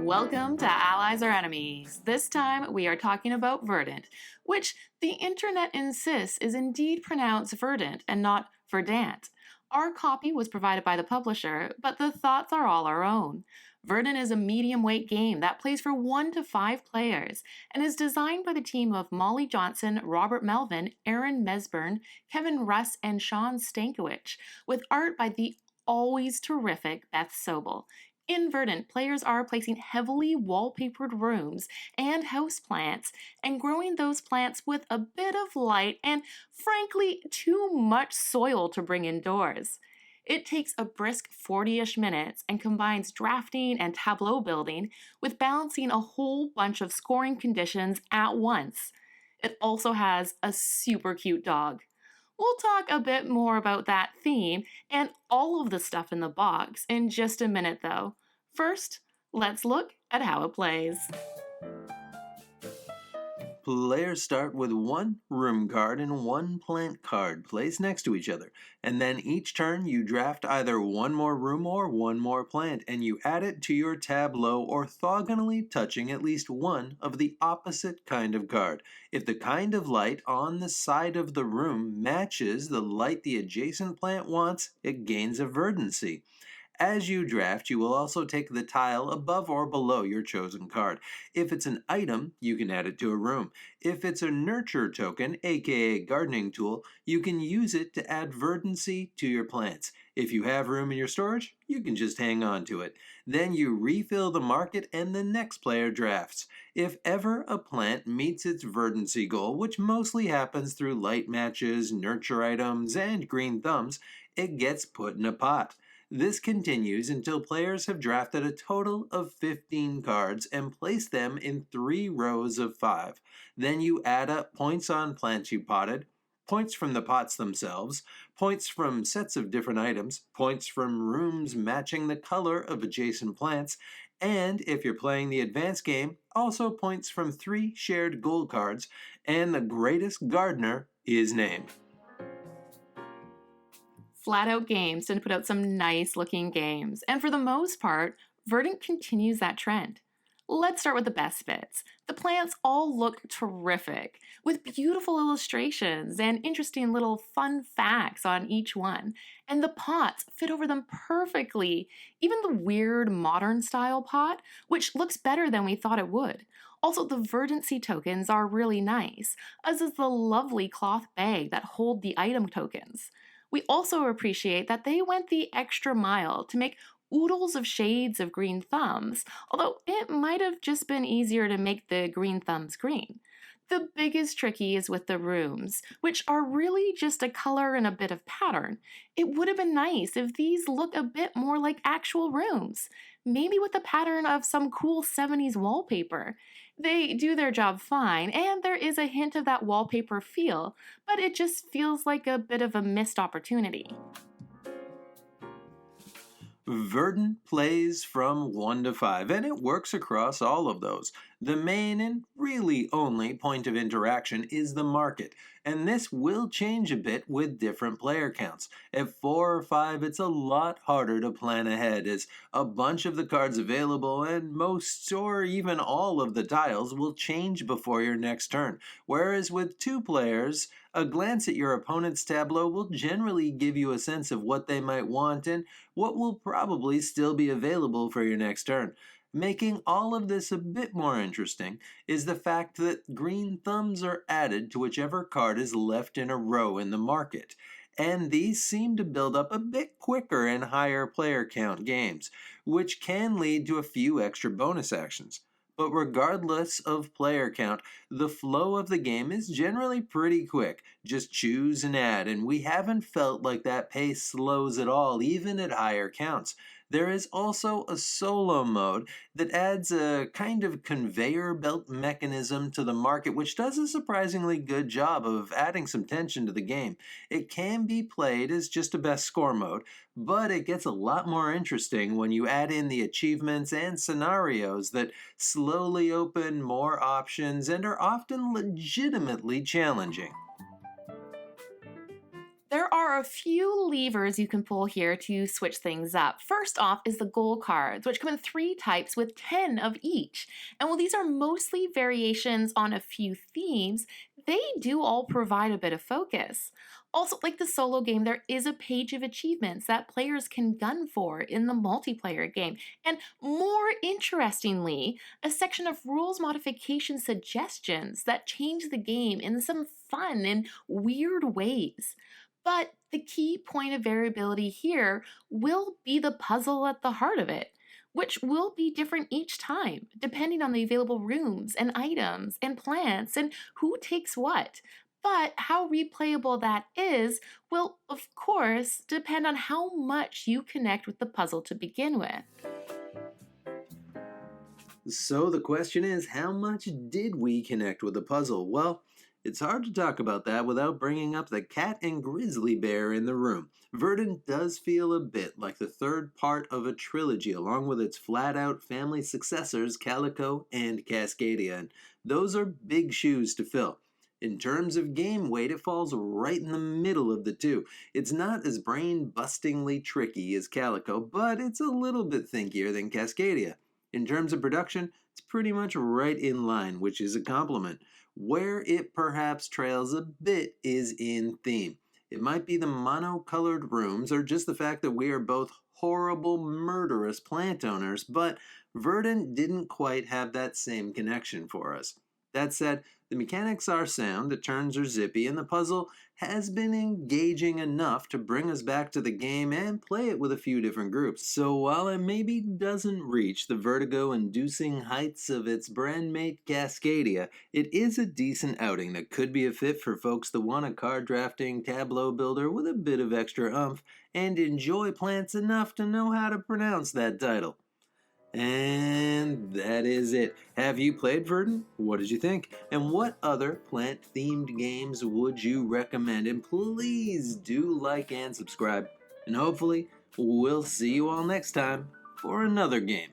Welcome to Allies or Enemies. This time we are talking about Verdant, which the internet insists is indeed pronounced Verdant and not Verdant. Our copy was provided by the publisher, but the thoughts are all our own. Verdant is a medium weight game that plays for 1 to 5 players and is designed by the team of Molly Johnson, Robert Melvin, Aaron Mesburne, Kevin Russ, and Shawn Stankewich, with art by the always terrific Beth Sobel. In Verdant, players are placing heavily wallpapered rooms and houseplants and growing those plants with a bit of light and, frankly, too much soil to bring indoors. It takes a brisk 40-ish minutes and combines drafting and tableau building with balancing a whole bunch of scoring conditions at once. It also has a super cute dog. We'll talk a bit more about that theme and all of the stuff in the box in just a minute though. First, let's look at how it plays. Players start with 1 room card and 1 plant card placed next to each other, and then each turn you draft either 1 more room or 1 more plant, and you add it to your tableau orthogonally touching at least one of the opposite kind of card. If the kind of light on the side of the room matches the light the adjacent plant wants, it gains a verdancy. As you draft, you will also take the tile above or below your chosen card. If it's an item, you can add it to a room. If it's a nurture token, aka gardening tool, you can use it to add verdancy to your plants. If you have room in your storage, you can just hang on to it. Then you refill the market and the next player drafts. If ever a plant meets its verdancy goal, which mostly happens through light matches, nurture items, and green thumbs, it gets put in a pot. This continues until players have drafted a total of 15 cards and placed them in 3 rows of 5. Then you add up points on plants you potted, points from the pots themselves, points from sets of different items, points from rooms matching the color of adjacent plants, and if you're playing the advanced game, also points from 3 shared gold cards, and the greatest gardener is named. Flatout Games tend to put out some nice looking games, and for the most part, Verdant continues that trend. Let's start with the best bits. The plants all look terrific, with beautiful illustrations and interesting little fun facts on each one, and the pots fit over them perfectly, even the weird modern style pot, which looks better than we thought it would. Also, the verdancy tokens are really nice, as is the lovely cloth bag that hold the item tokens. We also appreciate that they went the extra mile to make oodles of shades of green thumbs, although it might have just been easier to make the green thumbs green. The biggest tricky is with the rooms, which are really just a color and a bit of pattern. It would have been nice if these look a bit more like actual rooms, maybe with the pattern of some cool 70s wallpaper. They do their job fine, and there is a hint of that wallpaper feel, but it just feels like a bit of a missed opportunity. Verdant plays from 1 to 5, and it works across all of those. The main and really only point of interaction is the market, and this will change a bit with different player counts. At 4 or 5, it's a lot harder to plan ahead, as a bunch of the cards available and most or even all of the tiles will change before your next turn, whereas with 2 players, a glance at your opponent's tableau will generally give you a sense of what they might want and what will probably still be available for your next turn. Making all of this a bit more interesting is the fact that green thumbs are added to whichever card is left in a row in the market, and these seem to build up a bit quicker in higher player count games, which can lead to a few extra bonus actions. But regardless of player count, the flow of the game is generally pretty quick. Just choose and add, and we haven't felt like that pace slows at all, even at higher counts. There is also a solo mode that adds a kind of conveyor belt mechanism to the market, which does a surprisingly good job of adding some tension to the game. It can be played as just a best score mode, but it gets a lot more interesting when you add in the achievements and scenarios that slowly open more options and are often legitimately challenging. There are a few levers you can pull here to switch things up. First off is the goal cards, which come in 3 types with 10 of each. And while these are mostly variations on a few themes, they do all provide a bit of focus. Also, like the solo game, there is a page of achievements that players can gun for in the multiplayer game. And more interestingly, a section of rules modification suggestions that change the game in some fun and weird ways. But the key point of variability here will be the puzzle at the heart of it, which will be different each time, depending on the available rooms and items and plants and who takes what. But how replayable that is will, of course, depend on how much you connect with the puzzle to begin with. So the question is, how much did we connect with the puzzle? Well, it's hard to talk about that without bringing up the cat and grizzly bear in the room. Verdant does feel a bit like the third part of a trilogy, along with its flat-out family successors, Calico and Cascadia, and those are big shoes to fill. In terms of game weight, it falls right in the middle of the two. It's not as brain-bustingly tricky as Calico, but it's a little bit thinkier than Cascadia. In terms of production, it's pretty much right in line, which is a compliment. Where it perhaps trails a bit is in theme. It might be the mono-colored rooms or just the fact that we are both horrible, murderous plant owners, but Verdant didn't quite have that same connection for us. That said, the mechanics are sound, the turns are zippy, and the puzzle has been engaging enough to bring us back to the game and play it with a few different groups. So while it maybe doesn't reach the vertigo-inducing heights of its brandmate Cascadia, it is a decent outing that could be a fit for folks that want a card drafting tableau builder with a bit of extra oomph and enjoy plants enough to know how to pronounce that title. And that is it. Have you played Verdant? What did you think? And what other plant-themed games would you recommend? And please do like and subscribe. And hopefully, we'll see you all next time for another game.